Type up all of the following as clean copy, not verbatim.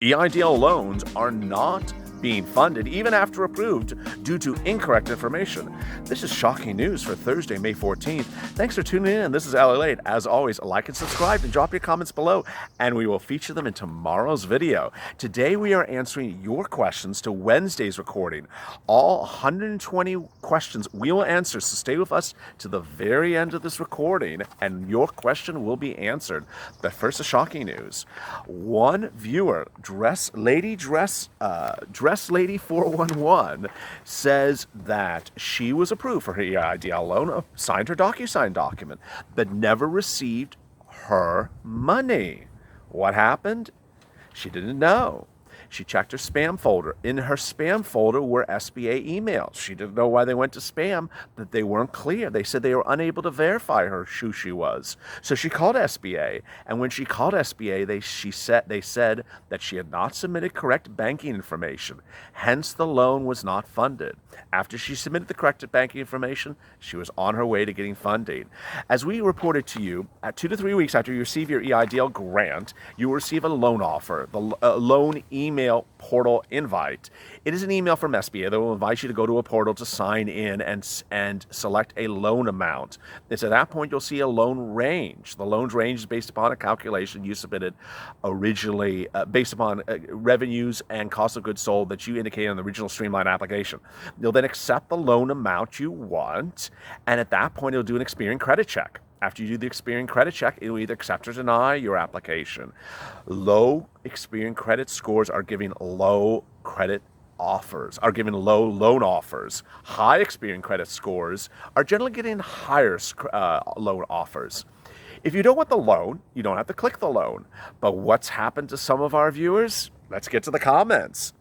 EIDL loans are not being funded even after approved due to incorrect information. This is shocking news for Thursday, May 14th. Thanks for tuning in. This is LALATE. As always, like and subscribe and drop your comments below, and we will feature them in tomorrow's video. Today we are answering your questions to Wednesday's recording. All 120 questions we will answer, so stay with us to the very end of this recording and your question will be answered. But first, the shocking news. One viewer, Dress Lady 411, says that she was approved for her EIDL loan, signed her DocuSign document, but never received her money. What happened? She didn't know. She checked her spam folder. In her spam folder were SBA emails. She didn't know why they went to spam, that they weren't clear. They said they were unable to verify who she was. So she called SBA, and when she called SBA, they said that she had not submitted correct banking information. Hence, the loan was not funded. After she submitted the correct banking information, she was on her way to getting funding. As we reported to you, at 2 to 3 weeks after you receive your EIDL grant, you will receive a loan offer, the loan email portal invite. It is an email from SBA that will invite you to go to a portal to sign in and select a loan amount. It's at that point you'll see a loan range. The loan range is based upon a calculation you submitted originally based upon revenues and cost of goods sold that you indicated on the original Streamline application. You'll then accept the loan amount you want, and at that point it'll do an Experian credit check. After you do the Experian credit check, it will either accept or deny your application. Low Experian credit scores are giving low credit offers, are giving low loan offers. High Experian credit scores are generally getting higher loan offers. If you don't want the loan, you don't have to click the loan. But what's happened to some of our viewers? Let's get to the comments.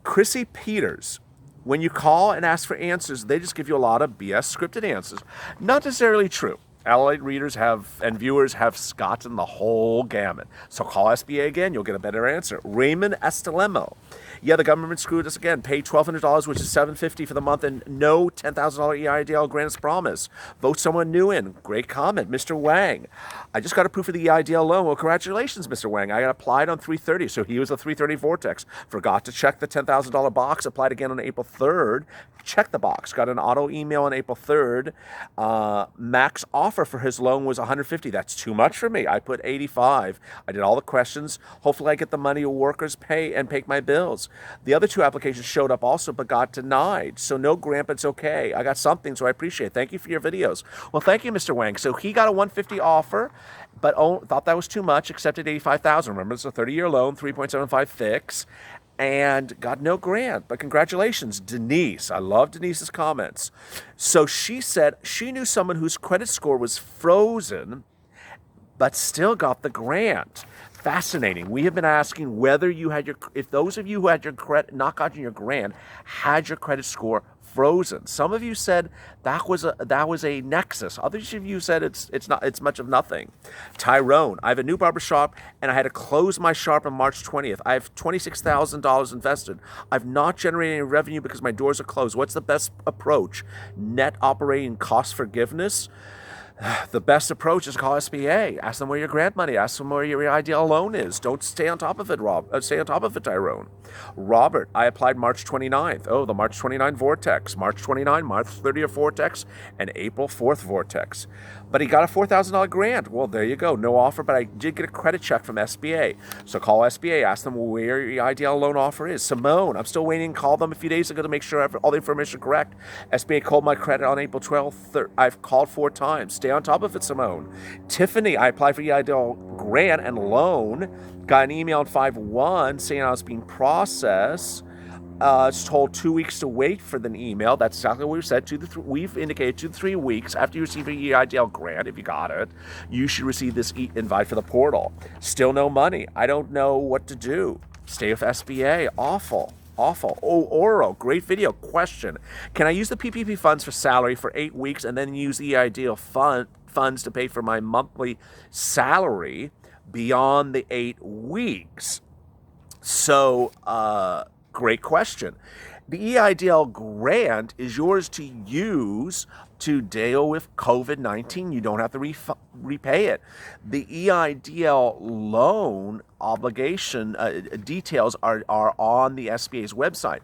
Chrissy Peters. When you call and ask for answers, they just give you a lot of BS scripted answers. Not necessarily true. LALATE readers and viewers have gotten the whole gamut. So call SBA again, you'll get a better answer. Raymond Estelemo. Yeah, the government screwed us again. Pay $1,200, which is $750 for the month, and no $10,000 EIDL grant as promised. Vote someone new in. Great comment. Mr. Wang. I just got approved for the EIDL loan. Well, congratulations, Mr. Wang. I got applied on 3/30, so he was a 3/30 vortex. Forgot to check the $10,000 box. Applied again on April 3rd. Check the box. Got an auto email on April 3rd. Max offer for his loan was $150. That's too much for me. I put $85. I did all the questions. Hopefully I get the money workers pay and pay my bills. The other two applications showed up also but got denied. So no grant, but it's okay. I got something, so I appreciate it. Thank you for your videos. Well, thank you, Mr. Wang. So he got a $150 offer, but thought that was too much, accepted $85,000. Remember, it's a 30-year loan, 3.75 fix, and got no grant. But congratulations, Denise. I love Denise's comments. So she said she knew someone whose credit score was frozen but still got the grant. Fascinating. We have been asking whether you had if those of you who had your credit not gotten your grant had your credit score frozen. Some of you said that was a nexus. Others of you said it's much of nothing. Tyrone, I have a new barber shop and I had to close my shop on March 20th. I have $26,000 invested. I've not generated any revenue because my doors are closed. What's the best approach? Net operating cost forgiveness? The best approach is call SBA. Ask them where your grant money. Ask them where your EIDL loan is. Don't stay on top of it, stay on top of it, Tyrone. Robert, I applied March 29th. Oh, the March 29 vortex. March 29, March 30th vortex, and April 4th vortex. But he got a $4,000 grant. Well, there you go. No offer, but I did get a credit check from SBA. So call SBA. Ask them where your EIDL loan offer is. Simone, I'm still waiting. Called them a few days ago to make sure I have all the information correct. SBA called my credit on April 12th. I've called 4 times. Stay on top of it, Simone. Tiffany, I applied for EIDL grant and loan. Got an email on 5/1 saying I was being processed. It's told 2 weeks to wait for the email. That's exactly what we said. We've indicated 2 to 3 weeks after you receive your EIDL grant, if you got it, you should receive this invite for the portal. Still no money. I don't know what to do. Stay with SBA. Awful. Awful. Oh, Oro, great video. Question. Can I use the PPP funds for salary for 8 weeks and then use the EIDL funds to pay for my monthly salary beyond the 8 weeks? So, great question. The EIDL grant is yours to use to deal with COVID-19. You don't have to repay it. The EIDL loan obligation details are on the SBA's website,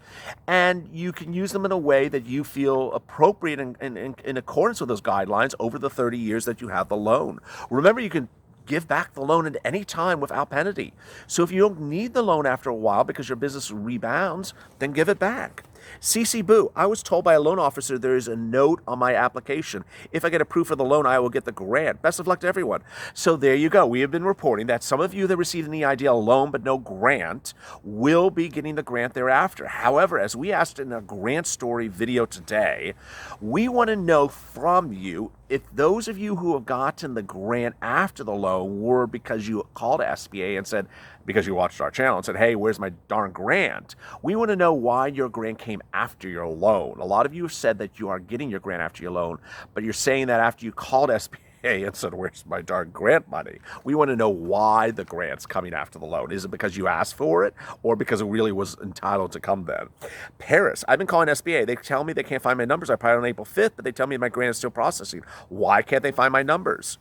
and you can use them in a way that you feel appropriate in accordance with those guidelines over the 30 years that you have the loan. Remember, you can give back the loan at any time without penalty. So if you don't need the loan after a while because your business rebounds, then give it back. CC Boo, I was told by a loan officer there is a note on my application. If I get approved for the loan, I will get the grant. Best of luck to everyone. So there you go. We have been reporting that some of you that received an EIDL loan but no grant will be getting the grant thereafter. However, as we asked in a grant story video today, we want to know from you if those of you who have gotten the grant after the loan were because you called SBA and said, because you watched our channel and said, hey, where's my darn grant? We want to know why your grant came after your loan. A lot of you have said that you are getting your grant after your loan, but you're saying that after you called SBA and said, where's my darn grant money? We want to know why the grant's coming after the loan. Is it because you asked for it or because it really was entitled to come then? Paris, I've been calling SBA. They tell me they can't find my numbers. I applied on April 5th, but they tell me my grant is still processing. Why can't they find my numbers?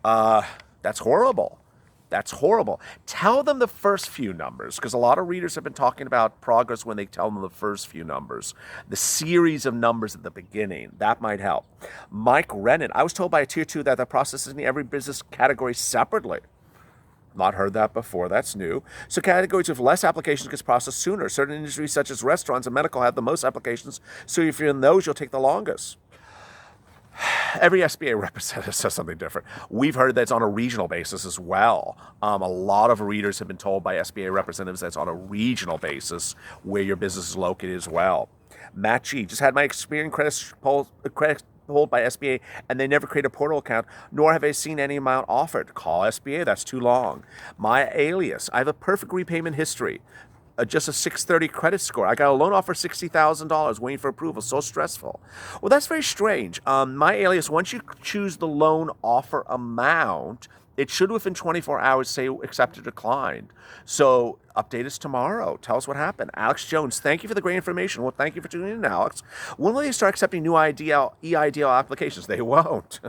That's horrible. That's horrible. Tell them the first few numbers, because a lot of readers have been talking about progress when they tell them the first few numbers. The series of numbers at the beginning, that might help. Mike Rennan, I was told by a tier 2 that they're processing every business category separately. Not heard that before. That's new. So categories with less applications gets processed sooner. Certain industries such as restaurants and medical have the most applications, so if you're in those, you'll take the longest. Every SBA representative says something different. We've heard that's on a regional basis as well. A lot of readers have been told by SBA representatives that's on a regional basis where your business is located as well. Matt G, just had my Experian credit pulled by SBA and they never create a portal account, nor have I seen any amount offered. Call SBA, that's too long. My alias, I have a perfect repayment history. Just a 630 credit score. I got a loan offer $60,000 waiting for approval. So stressful. Well, that's very strange. My alias, once you choose the loan offer amount, it should within 24 hours say accepted or declined. So update us tomorrow. Tell us what happened. Alex Jones, thank you for the great information. Well, thank you for tuning in, Alex. When will they start accepting new EIDL applications? They won't.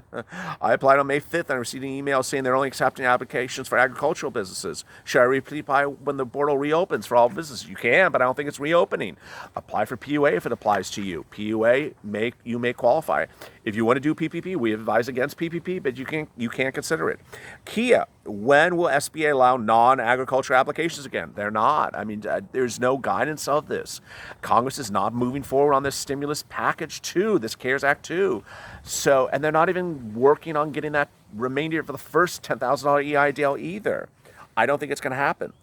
I applied on May 5th and I received an email saying they're only accepting applications for agricultural businesses. Should I reply when the portal reopens for all businesses? You can, but I don't think it's reopening. Apply for PUA if it applies to you. PUA, you may qualify. If you want to do PPP, we advise against PPP, but you can't consider it. Kia, when will SBA allow non-agriculture applications again? They're not. I mean, there's no guidance of this. Congress is not moving forward on this stimulus package 2, this CARES Act 2. So, and they're not even working on getting that remainder for the first $10,000 EIDL either. I don't think it's going to happen.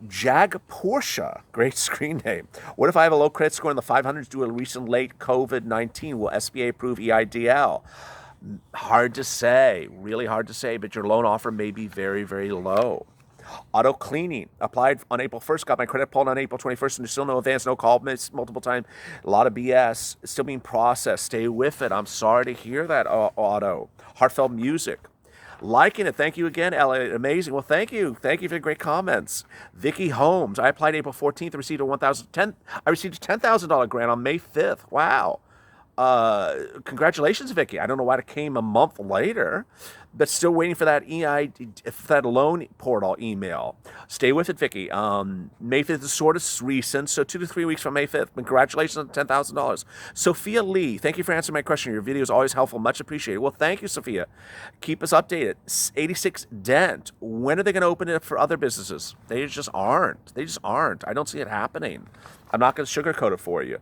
Jag Porsche, great screen name. What if I have a low credit score in the 500s due to a recent late COVID-19? Will SBA approve EIDL? Hard to say, really hard to say, but your loan offer may be very, very low. Auto cleaning, applied on April 1st, got my credit pulled on April 21st, and there's still no advance, no call, missed multiple times, a lot of BS, still being processed. Stay with it. I'm sorry to hear that, Auto. Heartfelt music. Liking it. Thank you again, LALATE. Amazing. Well, thank you. Thank you for the great comments. Vicky Holmes. I applied April 14th. I received a $10,000 grant on May 5th. Wow. Congratulations, Vicky. I don't know why it came a month later, but still waiting for that that loan portal email. Stay with it, Vicky. May 5th is sort of recent, so 2 to 3 weeks from May 5th. Congratulations on $10,000. Sophia Lee, thank you for answering my question. Your video is always helpful. Much appreciated. Well, thank you, Sophia. Keep us updated. 86 Dent. When are they going to open it up for other businesses? They just aren't. They just aren't. I don't see it happening. I'm not going to sugarcoat it for you.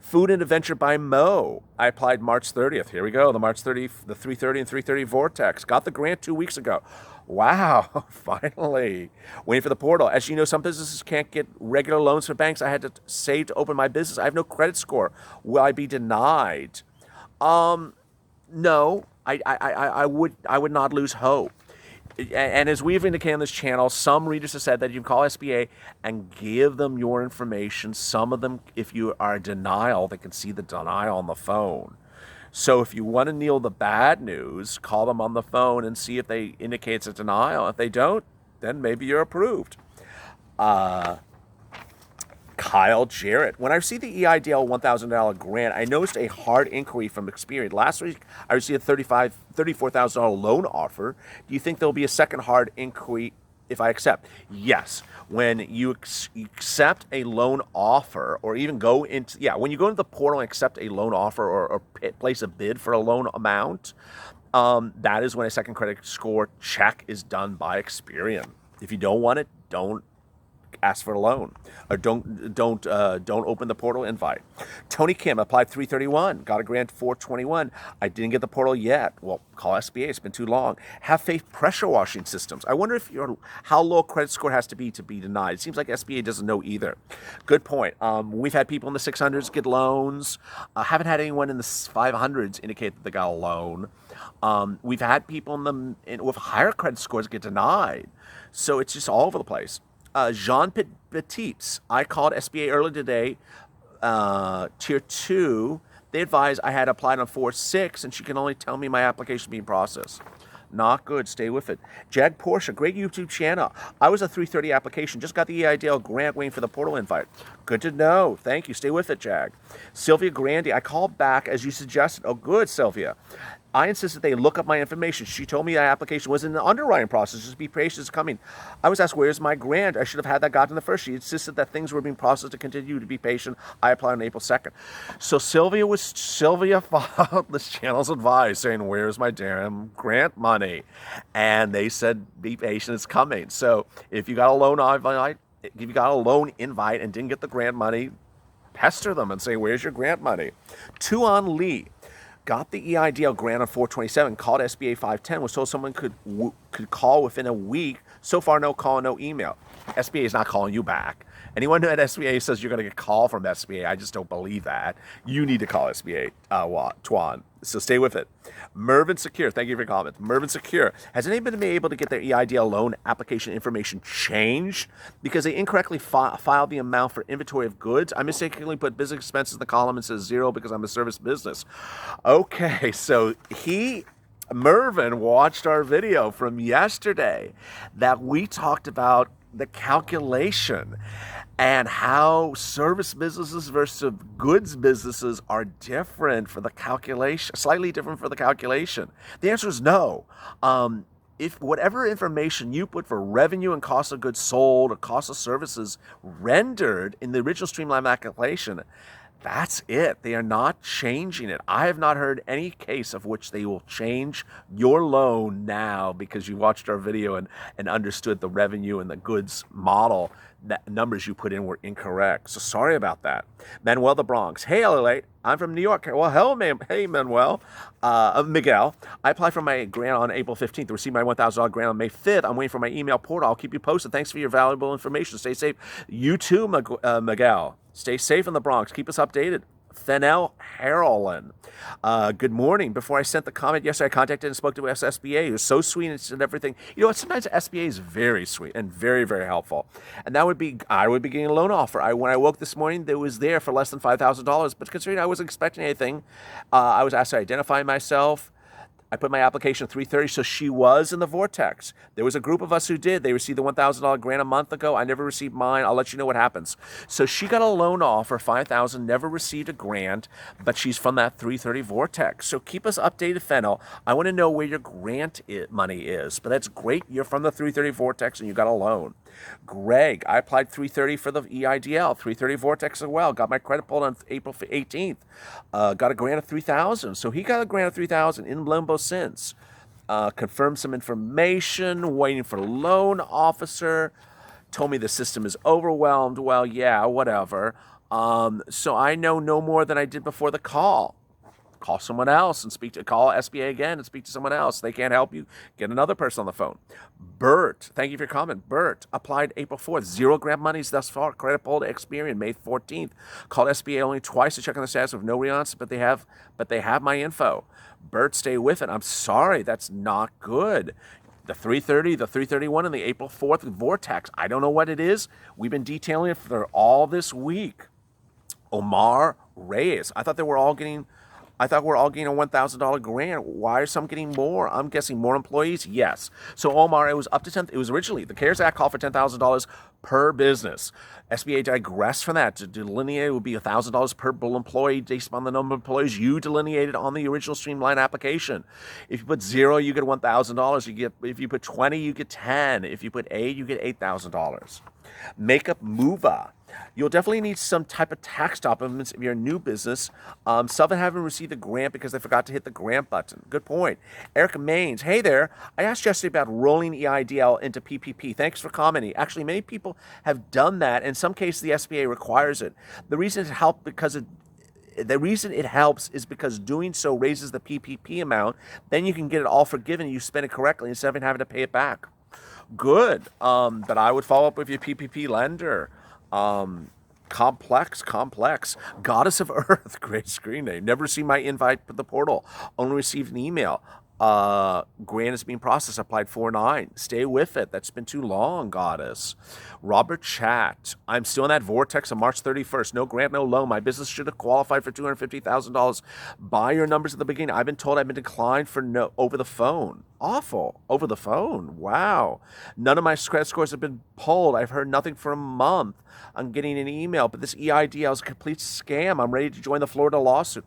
Food and Adventure by Mo. I applied March 30th. Here we go. The March 30, the 330 and 330 Vortex. Got the grant 2 weeks ago. Wow, finally. Waiting for the portal. As you know, some businesses can't get regular loans from banks. I had to save to open my business. I have no credit score. Will I be denied? No, I would not lose hope. And as we've indicated on this channel, some readers have said that you can call SBA and give them your information. Some of them, if you are denial, they can see the denial on the phone. So if you want to kneel the bad news, call them on the phone and see if they indicate it's a denial. If they don't, then maybe you're approved. Kyle Kyle Jarrett. When I received the EIDL $1,000 grant, I noticed a hard inquiry from Experian. Last week, I received a $34,000 loan offer. Do you think there'll be a second hard inquiry if I accept? Yes. When you accept a loan offer, or even go into, when you go into the portal and accept a loan offer, or place a bid for a loan amount, that is when a second credit score check is done by Experian. If you don't want it, don't ask for a loan, or don't open the portal invite. Tony Kim applied 331, got a grant 421. I didn't get the portal yet. Well, call SBA. It's been too long. Have Faith pressure washing systems. I wonder if how low a credit score has to be denied. It seems like SBA doesn't know either. Good point. We've had people in the 600s get loans. Haven't had anyone in the 500s indicate that they got a loan. We've had people with higher credit scores get denied. So it's just all over the place. Jean Petit's. I called SBA earlier today, Tier 2. They advised I had applied on 4-6, and she can only tell me my application being processed. Not good. Stay with it. Jag Porsche, great YouTube channel. I was a 330 application. Just got the EIDL grant, waiting for the portal invite. Good to know. Thank you. Stay with it, Jag. Sylvia Grandy, I called back as you suggested. Oh, good, Sylvia. I insisted they look up my information. She told me my application was in the underwriting process. Just be patient, it's coming. I was asked, where's my grant? I should have had that gotten the first. She insisted that things were being processed to continue to be patient. I applied on April 2nd. So Sylvia followed this channel's advice, saying, where's my damn grant money? And they said, be patient, it's coming. So if you got a loan invite and didn't get the grant money, pester them and say, where's your grant money? Tuan Lee. Got the EIDL grant on 427, called SBA 510, was told someone could call within a week. So far, no call, no email. SBA is not calling you back. Anyone at SBA says you're going to get a call from SBA, I just don't believe that. You need to call SBA, Tuan. So stay with it. Mervyn Secure, thank you for your comment. Mervyn Secure, has anybody been able to get their EIDL loan application information changed because they incorrectly filed the amount for inventory of goods? I mistakenly put business expenses in the column and says 0 because I'm a service business. Okay, so Mervyn watched our video from yesterday that we talked about the calculation and how service businesses versus goods businesses are different for the calculation, slightly different for the calculation. The answer is no. If whatever information you put for revenue and cost of goods sold or cost of services rendered in the original streamline calculation, that's it. They are not changing it. I have not heard any case of which they will change your loan now because you watched our video and understood the revenue and the goods model. That numbers you put in were incorrect. So sorry about that. Manuel the Bronx. Hey, LALATE. I'm from New York. Well, hello, hey, Manuel. Miguel. I applied for my grant on April 15th. Received my $1,000 grant on May 5th. I'm waiting for my email portal. I'll keep you posted. Thanks for your valuable information. Stay safe. You too, Miguel. Stay safe in the Bronx. Keep us updated. Fennel Harolin. Good morning. Before I sent the comment yesterday, I contacted and spoke to SBA. It was so sweet and everything. You know what? Sometimes SBA is very sweet and very, very helpful. And that would be, I would be getting a loan offer. When I woke this morning, it was there for less than $5,000. But considering I wasn't expecting anything, I was asked to identify myself. I put my application at 330, so she was in the vortex. There was a group of us who did. They received the $1,000 grant a month ago. I never received mine. I'll let you know what happens. So she got a loan offer, $5,000, never received a grant, but she's from that 330 vortex. So keep us updated, Fennel. I want to know where your grant money is. But that's great. You're from the 330 vortex and you got a loan. Greg, I applied 330 for the EIDL, 330 vortex as well. Got my credit pulled on April 18th. Got a grant of $3,000. So he got a grant of $3,000 in limbo since. Confirmed some information, waiting for loan officer. Told me the system is overwhelmed. Well, yeah, whatever. So I know no more than I did before the call. Call someone else and call SBA again and speak to someone else. They can't help you. Get another person on the phone. Bert, thank you for your comment. Bert applied April 4th. 0 grant monies thus far. Credit pulled to Experian May 14th. Called SBA only twice to check on the status with no response, but they have my info. Bert, stay with it. I'm sorry, that's not good. The 330, the 331, and the April 4th vortex. I don't know what it is. We've been detailing it for all this week. Omar Reyes. I thought they were all getting I thought we're all getting a $1,000 grant. Why are some getting more? I'm guessing more employees? Yes. So Omar, it was up to 10. It was originally, the CARES Act called for $10,000 per business. SBA digressed from that to delineate it would be $1,000 per employee based on the number of employees you delineated on the original streamline application. If you put 0, you get $1,000. If you put 20, you get 10. If you put 8, you get $8,000. Makeup Mova. You'll definitely need some type of tax documents if you're a new business. Some haven't received a grant because they forgot to hit the grant button. Good point. Eric Maines, hey there. I asked yesterday about rolling EIDL into PPP. Thanks for commenting. Actually, many people have done that. In some cases, the SBA requires it. The reason it helps is because doing so raises the PPP amount. Then you can get it all forgiven and you spend it correctly instead of having to pay it back. Good. But I would follow up with your PPP lender. Complex. Goddess of Earth, great screen name. Never received my invite for the portal. Only received an email. Grant is being processed. Applied 4-9. Stay with it. That's been too long, Goddess. Robert Chat. I'm still in that vortex on March 31st. No grant, no loan. My business should have qualified for $250,000. Buy your numbers at the beginning. I've been told I've been declined for no over the phone. Awful. Over the phone. Wow. None of my credit scores have been pulled. I've heard nothing for a month. I'm getting an email, but this EIDL is a complete scam. I'm ready to join the Florida lawsuit.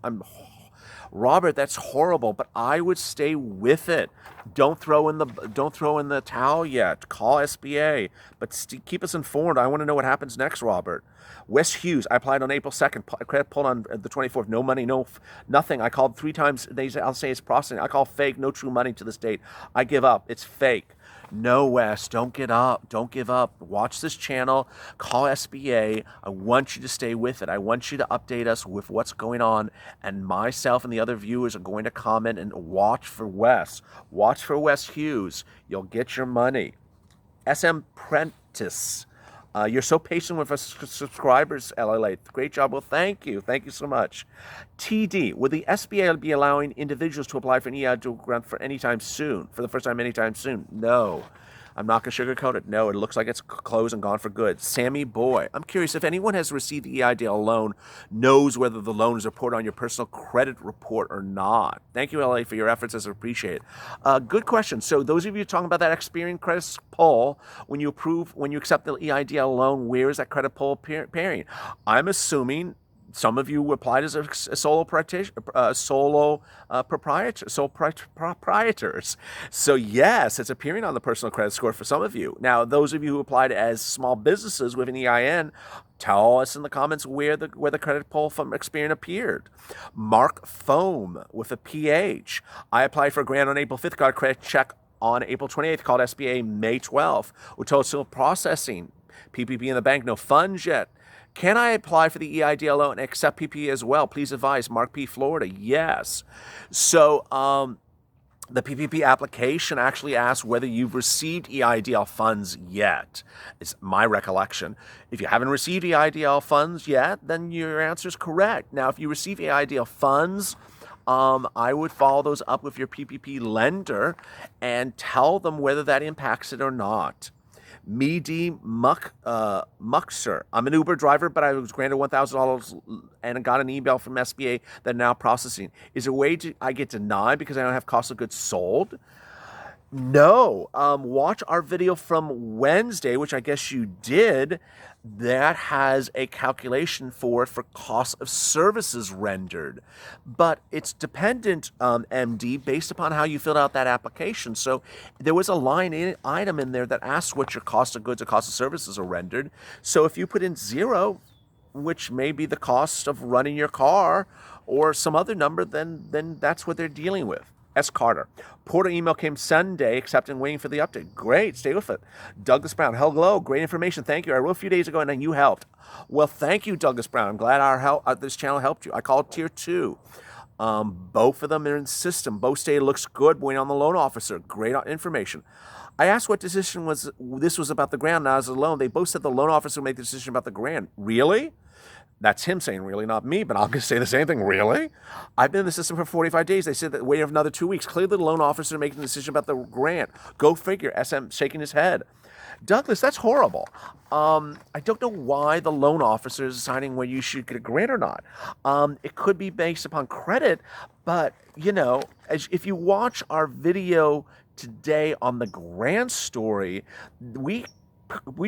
Robert, that's horrible, but I would stay with it. Don't throw in the towel yet. Call SBA, but keep us informed. I want to know what happens next, Robert. Wes Hughes, I applied on April 2nd. Credit pulled on the 24th. No money, nothing. I called 3 times. I'll say it's processing. I call fake. No true money to this date. I give up. It's fake. No, Wes, don't get up. Don't give up. Watch this channel. Call SBA. I want you to stay with it. I want you to update us with what's going on. And myself and the other viewers are going to comment and watch for Wes. Watch for Wes Hughes. You'll get your money. SM Prentice. You're so patient with us subscribers, LALATE. Great job. Well, thank you. Thank you so much. TD, will the SBA be allowing individuals to apply for an EIDL grant for anytime soon? For the first time anytime soon? No. I'm not going to sugarcoat it. No, it looks like it's closed and gone for good. Sammy Boy, I'm curious if anyone has received the EIDL loan knows whether the loan is reported on your personal credit report or not. Thank you, LA, for your efforts. As I appreciate it. Good question. So those of you talking about that Experian credit pull, when you accept the EIDL loan, where is that credit pull appearing? I'm assuming some of you applied as sole proprietors. So yes, it's appearing on the personal credit score for some of you. Now, those of you who applied as small businesses with an EIN, tell us in the comments where the credit pull from Experian appeared. Mark Foam with a PH. I applied for a grant on April 5th, got a credit check on April 28th, called SBA May 12th. We're told still processing. PPP in the bank, no funds yet. Can I apply for the EIDL loan and accept PPP as well? Please advise. Mark P. Florida. Yes. So the PPP application actually asks whether you've received EIDL funds yet. It's my recollection. If you haven't received EIDL funds yet, then your answer is correct. Now, if you receive EIDL funds, I would follow those up with your PPP lender and tell them whether that impacts it or not. Muxer. I'm an Uber driver, but I was granted $1,000 and got an email from SBA that now processing. Is there a way I get denied because I don't have cost of goods sold? No. Watch our video from Wednesday, which I guess you did. That has a calculation for it for cost of services rendered. But it's dependent, MD, based upon how you filled out that application. So there was a item in there that asks what your cost of goods or cost of services are rendered. So if you put in 0, which may be the cost of running your car, or some other number, then that's what they're dealing with. S. Carter. Porter email came Sunday, accepting, waiting for the update. Great, stay with it. Douglas Brown. Hello, great information. Thank you. I wrote a few days ago and then you helped. Well, thank you, Douglas Brown. I'm glad this channel helped you. I called Tier 2. Both of them are in the system. Both stated looks good. Waiting on the loan officer. Great information. I asked what decision this was about the grant, not as a loan. They both said the loan officer would make the decision about the grant. Really? That's him saying, really, not me, but I'm going to say the same thing. Really? I've been in the system for 45 days. They said that wait another 2 weeks. Clearly, the loan officer making the decision about the grant. Go figure. SM shaking his head. Douglas, that's horrible. I don't know why the loan officer is deciding whether you should get a grant or not. It could be based upon credit, but, you know, if you watch our video today on the grant story, we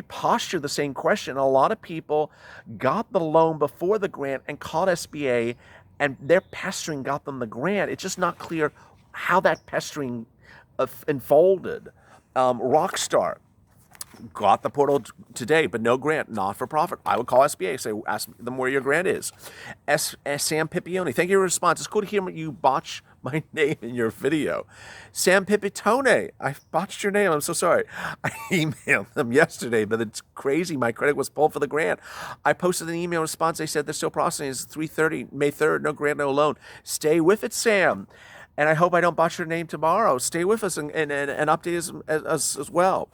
posture the same question. A lot of people got the loan before the grant and called SBA, and their pestering got them the grant. It's just not clear how that pestering unfolded. Rockstar got the portal today, but no grant, not for profit. I would call SBA, say, ask them where your grant is. Sam Pippione, thank you for your response. It's cool to hear you botch my name in your video. Sam Pipitone, I botched your name. I'm so sorry. I emailed them yesterday, but it's crazy. My credit was pulled for the grant. I posted an email response. They said they're still processing. It's 3:30, May 3rd. No grant, no loan. Stay with it, Sam. And I hope I don't botch your name tomorrow. Stay with us and update us as well.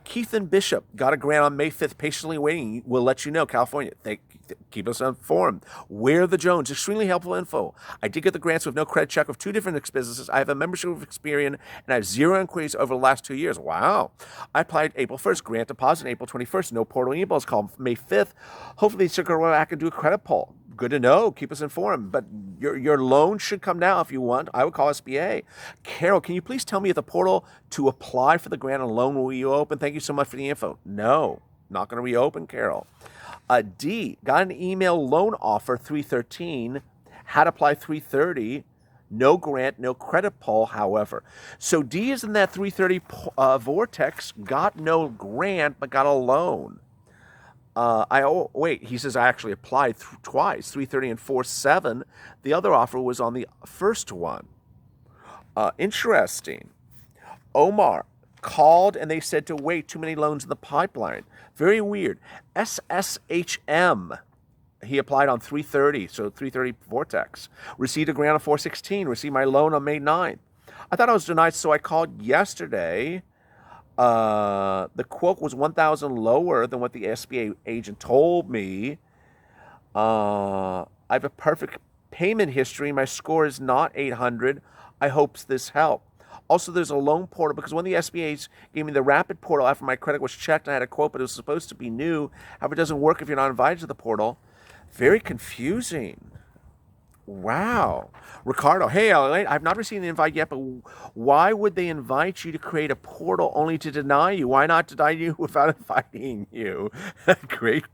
Keith and Bishop got a grant on May 5th, patiently waiting. We'll let you know, California. Keep us informed. Where the Jones, extremely helpful info. I did get the grants with no credit check of 2 different businesses. I have a membership of Experian, and I have 0 inquiries over the last 2 years. Wow. I applied April 1st, grant deposit April 21st. No portal emails, called May 5th. Hopefully they should go back and do a credit pull. Good to know. Keep us informed. But your loan should come now if you want. I would call SBA. Carol, can you please tell me if the portal to apply for the grant and loan will reopen? Thank you so much for the info. No, not going to reopen, Carol. D, got an email loan offer 313, had to apply 330, no grant, no credit pull, however. So D is in that 330 vortex, got no grant, but got a loan. He says I actually applied twice, 330 and 47. The other offer was on the first one. Interesting. Omar called and they said to wait, too many loans in the pipeline. Very weird. SSHM, he applied on 330, so 330 Vortex. Received a grant on 416, received my loan on May 9th. I thought I was denied, so I called yesterday. The quote was $1,000 lower than what the SBA agent told me. I have a perfect payment history. My score is not 800. I hope this helped. Also, there's a loan portal because one of the SBAs gave me the rapid portal after my credit was checked. I had a quote, but it was supposed to be new. However, it doesn't work if you're not invited to the portal. Very confusing. Wow. Ricardo, hey, LALATE, I've not received an invite yet, but why would they invite you to create a portal only to deny you? Why not deny you without inviting you? Great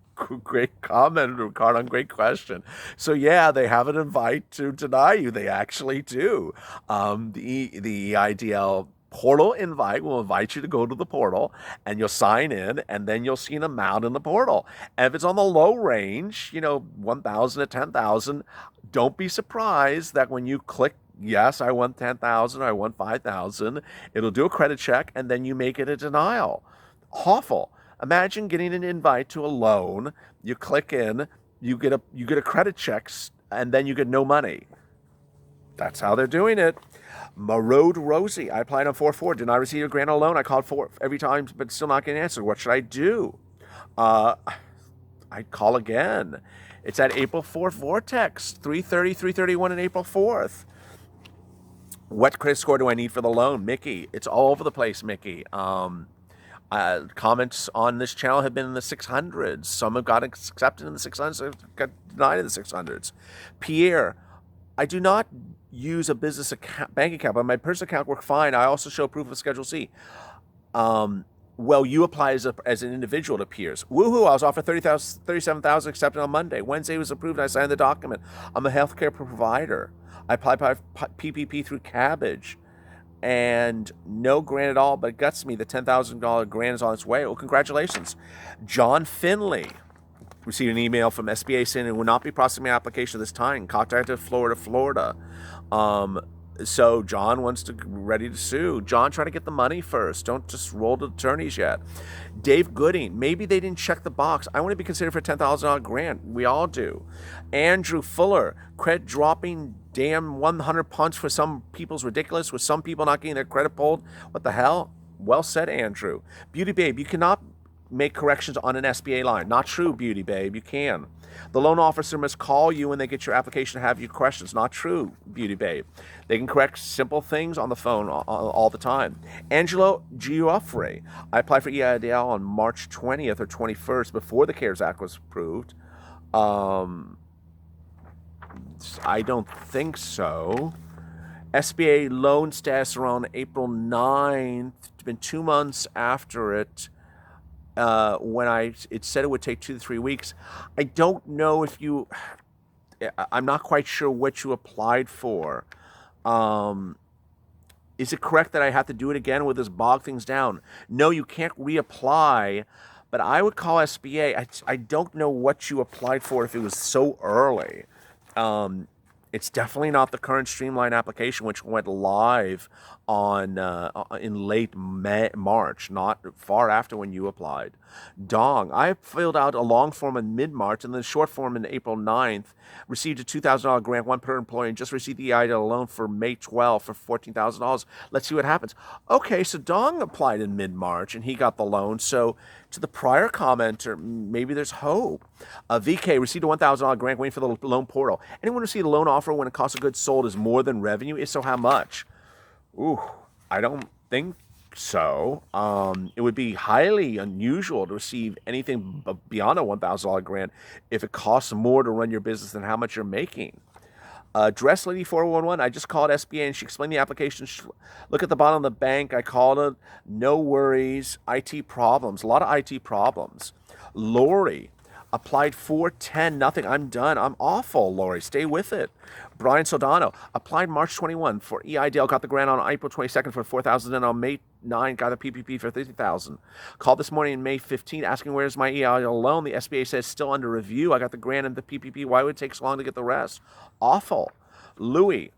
comment, Ricardo. Great question. So yeah, they have an invite to deny you. They actually do. The EIDL portal invite will invite you to go to the portal and you'll sign in and then you'll see an amount in the portal. And if it's on the low range, 1,000 to 10,000, don't be surprised that when you click yes, I want 10,000, I want 5,000, it'll do a credit check and then you make it a denial. Awful. Imagine getting an invite to a loan, you click in, you get a credit check, and then you get no money. That's how they're doing it. Marode Rosie, I applied on 4-4, did not receive a grant or loan. I called 4 every time, but still not getting an answer. What should I do? I'd call again. It's at April 4th Vortex, 330, 331 and April 4th. What credit score do I need for the loan? Mickey, it's all over the place, Mickey. Comments on this channel have been in the 600s. Some have got accepted in the 600s, some got denied in the 600s. Pierre, I do not use a business bank account, but my personal account worked fine. I also show proof of Schedule C. Well, you apply as an individual, it appears. Woohoo, I was offered $37,000 accepted on Monday. Wednesday was approved and I signed the document. I'm a healthcare provider. I applied by PPP through Cabbage. And no grant at all, but it guts me. The $10,000 grant is on its way. Oh, congratulations. John Finley received an email from SBA saying it will not be processing my application this time. Contacted Florida. So John ready to sue. John, try to get the money first. Don't just roll to attorneys yet. Dave Gooding, maybe they didn't check the box. I want to be considered for a $10,000 grant. We all do. Andrew Fuller, credit dropping damn 100 punch for some people's ridiculous, with some people not getting their credit pulled. What the hell? Well said, Andrew. Beauty Babe, you cannot make corrections on an SBA line. Not true, Beauty Babe. You can. The loan officer must call you when they get your application to have your questions. Not true, Beauty Babe. They can correct simple things on the phone all the time. Angelo Giuffre. I applied for EIDL on March 20th or 21st before the CARES Act was approved. I don't think so. SBA loan status around April 9th. It's been 2 months after it. When it said it would take 2 to 3 weeks. I don't know if you, I'm not quite sure what you applied for. Is it correct that I have to do it again? Will this bog things down? No, you can't reapply, but I would call SBA. I don't know what you applied for if it was so early. It's definitely not the current Streamline application, which went live on in late March, not far after when you applied. Dong, I filled out a long form in mid-March and then a short form in April 9th, received a $2,000 grant, one per employee, and just received the EIDL loan for May 12th for $14,000. Let's see what happens. Okay, so Dong applied in mid-March and he got the loan. So to the prior commenter, maybe there's hope. VK received a $1,000 grant waiting for the loan portal. Anyone received a loan offer when the cost of goods sold is more than revenue? If so, how much? Ooh, I don't think so. It would be highly unusual to receive anything beyond a $1,000 grant if it costs more to run your business than how much you're making. Dress Lady 411, I just called SBA and she explained the application. Look at the bottom of the bank. I called it. No worries. IT problems. A lot of IT problems. Lori, applied 410, nothing. I'm done. I'm awful, Lori. Stay with it. Brian Sodano, applied March 21 for EIDL, got the grant on April 22nd for $4,000, and on May 9 got a PPP for $30,000. Called this morning on May 15 asking where's my EIDL loan. The SBA says still under review. I got the grant and the PPP. Why would it take so long to get the rest? Awful. Louis.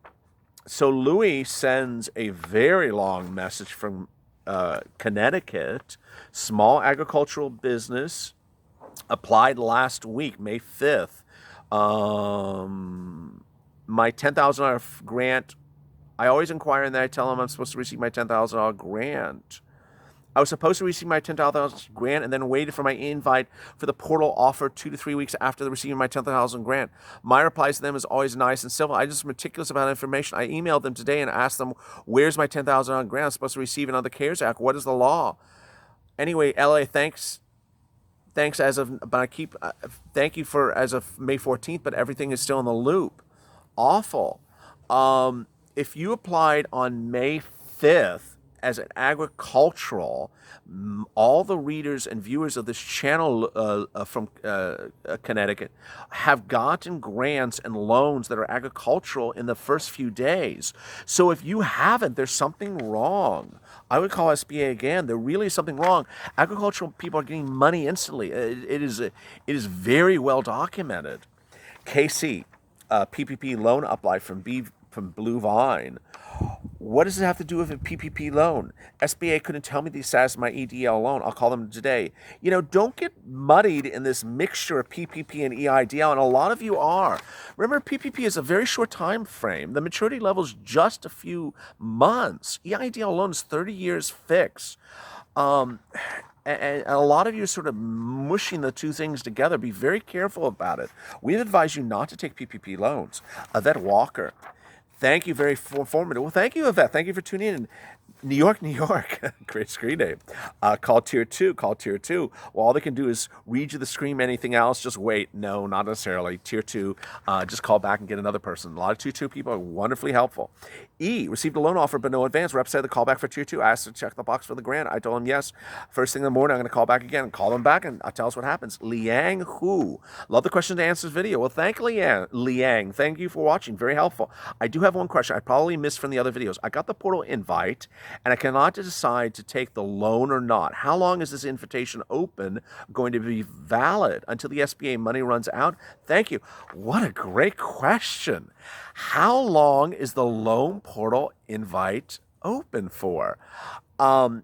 So Louis sends a very long message from Connecticut. Small agricultural business. Applied last week, May 5th. My $10,000 grant, I always inquire and then I tell them I'm supposed to receive my $10,000 grant. I was supposed to receive my $10,000 grant and then waited for my invite for the portal offer 2 to 3 weeks after receiving my $10,000 grant. My reply to them is always nice and simple. I just meticulous about information. I emailed them today and asked them, where's my $10,000 grant? I'm supposed to receive it under the CARES Act. What is the law? Anyway, LA, thanks as of, but thank you for as of May 14th, but everything is still in the loop. Awful. If you applied on May 5th as an agricultural, all the readers and viewers of this channel from Connecticut have gotten grants and loans that are agricultural in the first few days. So if you haven't, there's something wrong. I would call SBA again. There really is something wrong. Agricultural people are getting money instantly. It is very well documented. KC, PPP loan applied from Blue Vine. What does it have to do with a PPP loan? SBA couldn't tell me the status of my EIDL loan. I'll call them today. You know, don't get muddied in this mixture of PPP and EIDL, and a lot of you are. Remember, PPP is a very short time frame. The maturity level is just a few months. EIDL loan is 30 years fixed. And a lot of you are sort of mushing the two things together. Be very careful about it. We'd advise you not to take PPP loans. Yvette Walker, thank you, very informative. Well, thank you, Yvette. Thank you for tuning in. New York, great screen name. Call tier 2. Well, all they can do is read you the screen. Anything else, just wait. No, not necessarily. Tier 2, just call back and get another person. A lot of tier 2 people are wonderfully helpful. E, received a loan offer but no advance. Rep said the call back for tier 2. I asked to check the box for the grant. I told him yes. First thing in the morning, I'm going to call back again and call them back and tell us what happens. Liang Hu, love the question to answers video. Well, thank Liang. Thank you for watching. Very helpful. I do have one question I probably missed from the other videos. I got the portal invite and I cannot decide to take the loan or not. How long is this invitation open going to be valid? Until the SBA money runs out? Thank you. What a great question. How long is the loan portal invite open for? And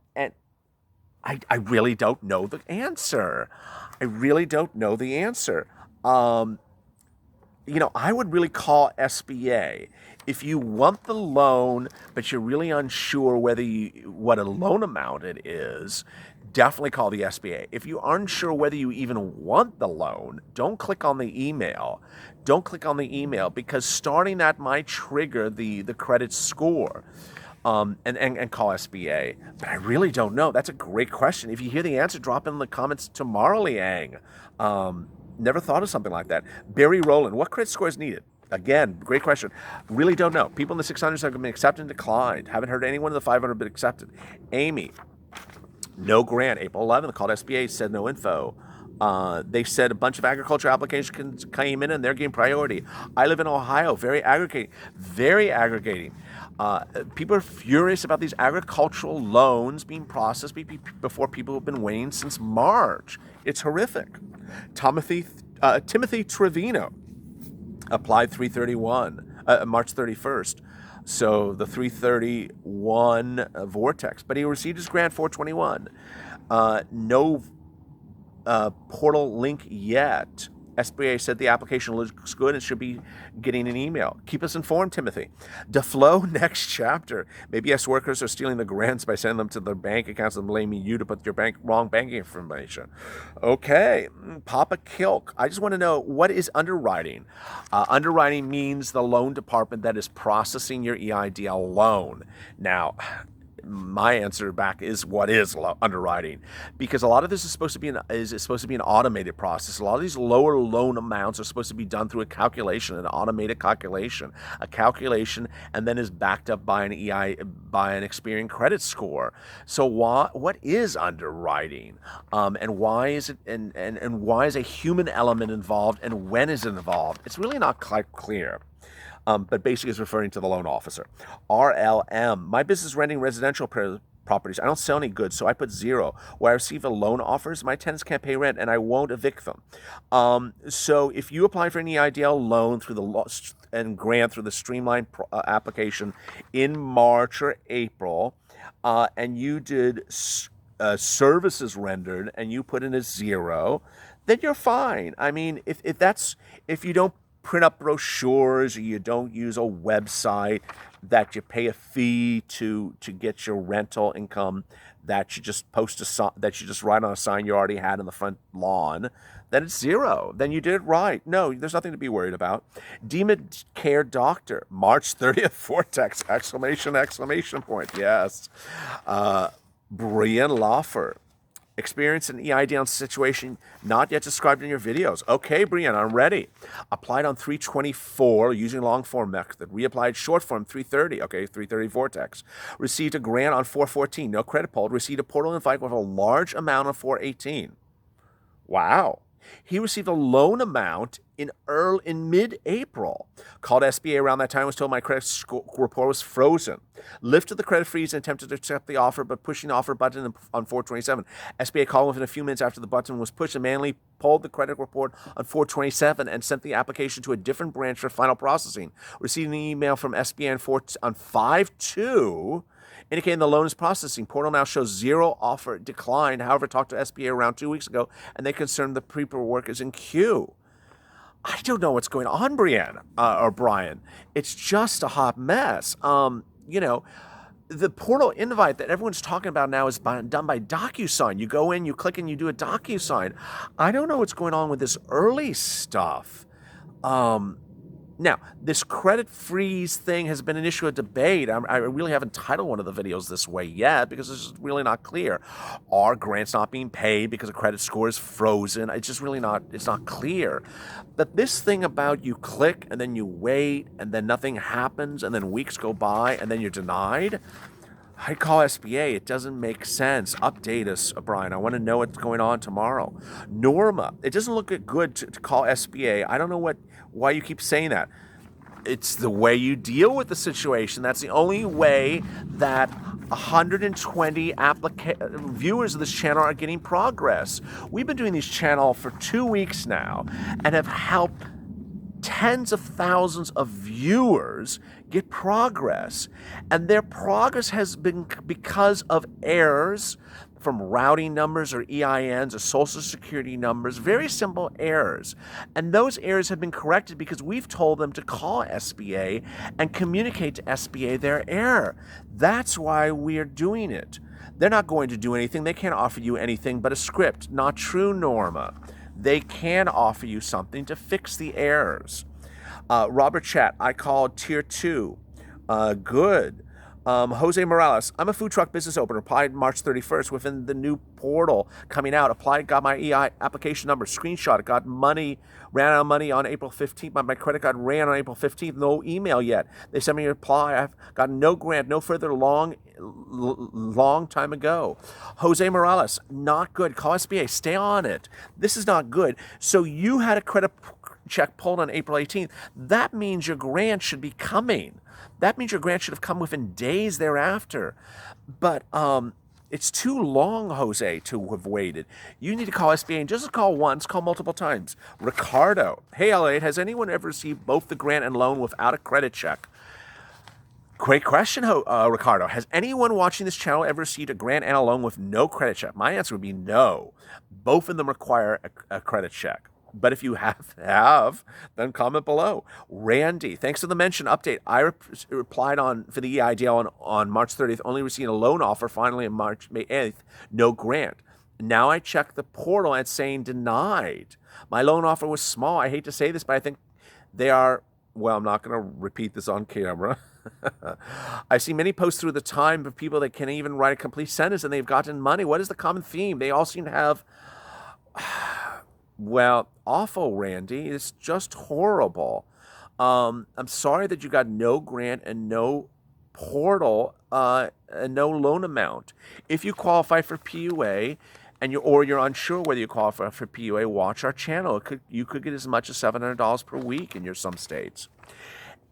I really don't know the answer. You know, I would really call SBA. If you want the loan, but you're really unsure what a loan amount it is, definitely call the SBA. If you aren't sure whether you even want the loan, don't click on the email. Don't click on the email, because starting that might trigger the credit score. And call SBA. But I really don't know. That's a great question. If you hear the answer, drop in the comments tomorrow, Liang. Never thought of something like that. Barry Rowland, what credit score is needed? Again, great question. Really don't know. People in the 600s have been accepted and declined. Haven't heard anyone in the 500 been accepted. Amy, no grant. April 11th, called SBA, said no info. They said a bunch of agriculture applications came in and they're getting priority. I live in Ohio. Very aggregating. Very aggregating. People are furious about these agricultural loans being processed before people have been waiting since March. It's horrific. Timothy Trevino applied 331, March 31st. So the 331 vortex. But he received his grant 421. No portal link yet. SBA said the application looks good and should be getting an email. Keep us informed, Timothy. DeFlow, next chapter. Maybe yes workers are stealing the grants by sending them to their bank accounts and blaming you to put your wrong banking information. Okay. Papa Kilk. I just want to know, what is underwriting? Underwriting means the loan department that is processing your EIDL loan. Now, my answer back is, what is underwriting? Because a lot of this is supposed to be an automated process. A lot of these lower loan amounts are supposed to be done through a calculation, an automated calculation, and then is backed up by an Experian credit score. So what is underwriting? And why is it? And why is a human element involved? And when is it involved? It's really not quite clear. But basically it's referring to the loan officer. RLM, my business renting residential properties. I don't sell any goods, so I put 0. Where I receive a loan offers, my tenants can't pay rent, and I won't evict them. So if you apply for an EIDL loan and grant through the streamlined application in March or April, and you did services rendered, and you put in a 0, then you're fine. I mean, if you don't print up brochures, or you don't use a website, that you pay a fee to get your rental income, that you just write on a sign you already had in the front lawn, then it's 0. Then you did it right. No, there's nothing to be worried about. Demon Care Doctor, March 30th vortex, exclamation point. Yes. Brian Lawfer. Experience an EIDL situation not yet described in your videos. Okay, Brian, I'm ready. Applied on 324 using long form method. Reapplied short form 330. Okay, 330 vortex. Received a grant on 414. No credit pulled. Received a portal invite with a large amount on 418. Wow. He received a loan amount in mid-April. Called SBA around that time, was told my credit report was frozen. Lifted the credit freeze and attempted to accept the offer, but pushing the offer button on 427. SBA called within a few minutes after the button was pushed and manually pulled the credit report on 427 and sent the application to a different branch for final processing. Receiving an email from SBA on 5/2 indicating the loan is processing. Portal now shows 0 offer declined. However, talked to SBA around 2 weeks ago, and they confirmed the paperwork is in queue. I don't know what's going on, Brian. It's just a hot mess. The portal invite that everyone's talking about now is done by DocuSign. You go in, you click, and you do a DocuSign. I don't know what's going on with this early stuff. Now, this credit freeze thing has been an issue of debate. I really haven't titled one of the videos this way yet because it's just really not clear. Are grants not being paid because a credit score is frozen? It's just really not clear. But this thing about you click and then you wait and then nothing happens and then weeks go by and then you're denied, I call SBA. It doesn't make sense. Update us, Brian. I want to know what's going on tomorrow. Norma, it doesn't look good to call SBA. I don't know why you keep saying that. It's the way you deal with the situation. That's the only way that 120 viewers of this channel are getting progress. We've been doing this channel for 2 weeks now and have helped tens of thousands of viewers get progress. And their progress has been because of errors from routing numbers or EINs or social security numbers, very simple errors. And those errors have been corrected because we've told them to call SBA and communicate to SBA their error. That's why we're doing it. They're not going to do anything. They can't offer you anything but a script. Not true, Norma. They can offer you something to fix the errors. Robert Chat, I called Tier 2. Good. Jose Morales, I'm a food truck business owner. Applied March 31st within the new portal coming out. Applied, got my EI application number, screenshot it, got money, ran out of money on April 15th. My credit card ran on April 15th. No email yet. They sent me a reply. I've got no grant, no further long time ago. Jose Morales, not good. Call SBA. Stay on it. This is not good. So you had a credit check pulled on April 18th. That means your grant should be coming. That means your grant should have come within days thereafter. But it's too long, Jose, to have waited. You need to call SBA, and just call once, call multiple times. Ricardo, hey, LALATE, has anyone ever received both the grant and loan without a credit check? Great question, Ricardo. Has anyone watching this channel ever received a grant and a loan with no credit check? My answer would be no. Both of them require a credit check. But if you have, then comment below. Randy, thanks for the mention update. I replied for the EIDL on March 30th, only receiving a loan offer finally on May 8th, no grant. Now I check the portal and it's saying denied. My loan offer was small. I hate to say this, but I think they are, well, I'm not going to repeat this on camera. I've seen many posts through the time of people that can't even write a complete sentence and they've gotten money. What is the common theme? They all seem to have... Well, awful, Randy. It's just horrible. I'm sorry that you got no grant and no portal and no loan amount. If you qualify for PUA and you're unsure whether you qualify for PUA, watch our channel. You could get as much as $700 per week in some states.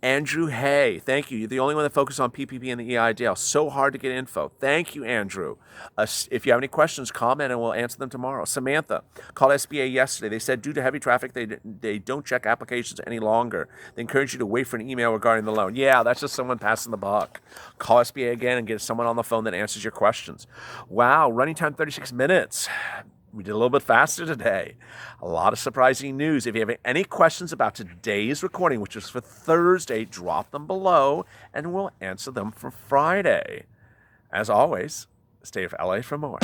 Andrew, hey, thank you. You're the only one that focuses on PPP and the EIDL. So hard to get info. Thank you, Andrew. If you have any questions, comment and we'll answer them tomorrow. Samantha called SBA yesterday. They said due to heavy traffic, they don't check applications any longer. They encourage you to wait for an email regarding the loan. Yeah, that's just someone passing the buck. Call SBA again and get someone on the phone that answers your questions. Wow, running time 36 minutes. We did a little bit faster today. A lot of surprising news. If you have any questions about today's recording, which is for Thursday, drop them below and we'll answer them for Friday. As always, stay with LA for more.